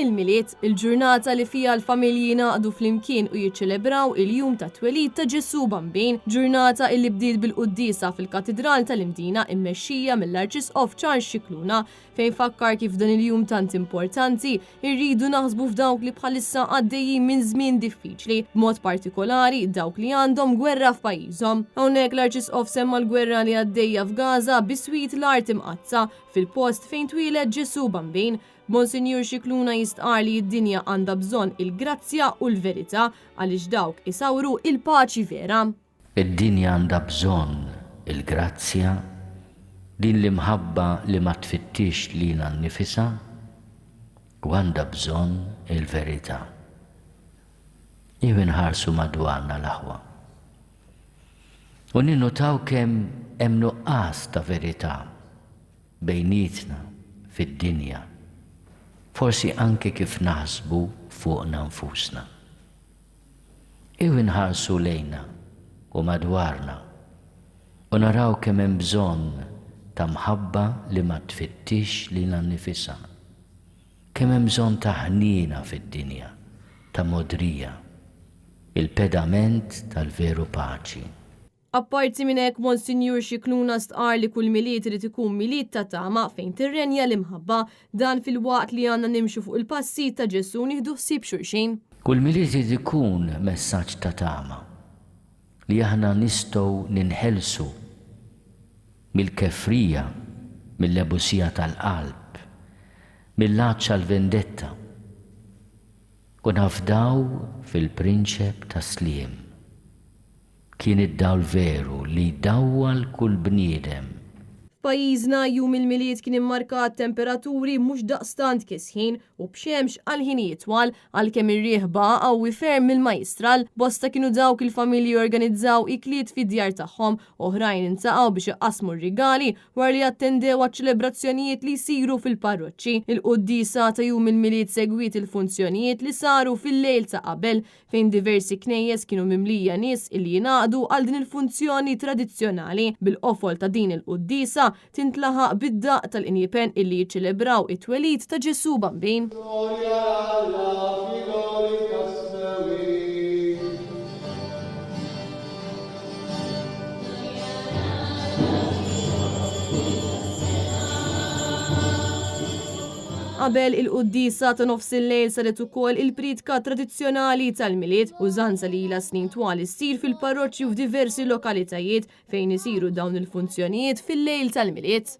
il-miliet, il-ġurnata li fija l-familji jingħaqdu flimkien u jiċċelebraw il-jum ta' twelid ta' Ġesu Bambin, ġurnata illi bdiet bil-qudiesa fil-Katedral tal-Imdina immexxija mill-Arċisqof Charles Scicluna fejn fakkar kif dan il-jum tant importanti irridu naħsbu f'dawk li bħalissa għaddejjin minn żmien diffiċli, b'mod partikolari dawk li għandhom gwerra f'pajjiżhom. Hawnhekk l-Arċisqof semma l-gwerra li għaddejja f'Gaza biswit l-art imqazza fil-post fejn twieled Ġesu Bambin. Monsinjur Scicluna jistqar li d-dinja għandha bżonn il-grazzja u l-verità għaliex dawk isawru il-paċi vera. Id-dinja għandha bżonn il-grazzja, din l-imħabba li ma tfittix lilha nnifisha u għandha bżonn il-verità. Jew inħarsu madwarna l-aħwa. U ninnotaw kemm hemm nuqqas ta' verità bejnietna fid-dinja. Forsi anke kif naħsbu fuqna nfusna. Jew inħarsu lejna u madwarna u naraw kemm hemm bżonn ta' mħabba li ma tfittix lilha nnifisha. Kemm hemm bżonn ta' ħniena fid-dinja, ta' modrija, il-pedament tal-veru paċi. Apparti minn hekk Monsinjur Scicluna stqar li kull miliet irid ikun miliet ta' tama fejn tirrenja l-imħabba dan fil-waqt li għandna nimxu fuq il-passi ta' Ġesu nieħdu ħsieb xulxin. Kull miliet irid ikun messaġġ ta' tama li aħna nistgħu ninħelsu mill-kefrija, mill-lebusija tal-qalb, mill-laċċa l-vendetta u nafdaw fil-prinċep ta' sliem. Kien id-dawl veru li jdawwal kull bniedem. F'pajjiżna jum il-miliet kien immarkat temperaturi mhux daqstant kisħin u b'xemx għal ħinijiet twal għalkemm ir-riħ qawwi ferm mill-majstral bosta kienu dawk il-familji organizzaw ikliet fid-djar tagħhom, oħrajn intaqgħu biex iqasmu r-rigali wara li attendew għaċ-ċelebrazzjonijiet li jsiru fil-parroċċi. Il-qudiesa ta' jum il-miliet segwit il-funzjonijiet li saru fil-lejl ta' qabel fejn diversi knejjes kienu mimlija nies illi jingħaqdu għal din il-funzjoni tradizzjonali. Bil-qofol ta' din il-qudiesa tintlaħaq bid-daq tal-injipen illi jiċċelebraw it-twelid ta' Ġesu Bambin. Qabel il-qudiesa ta' nofs il-lejl saret ukoll il-pridka tradizzjonali tal-miliet użanza li ilha snin twal issir fil-parroċċji u f'diversi lokalitajiet fejn isiru dawn il-funzjonijiet fil-lejl tal-miliet.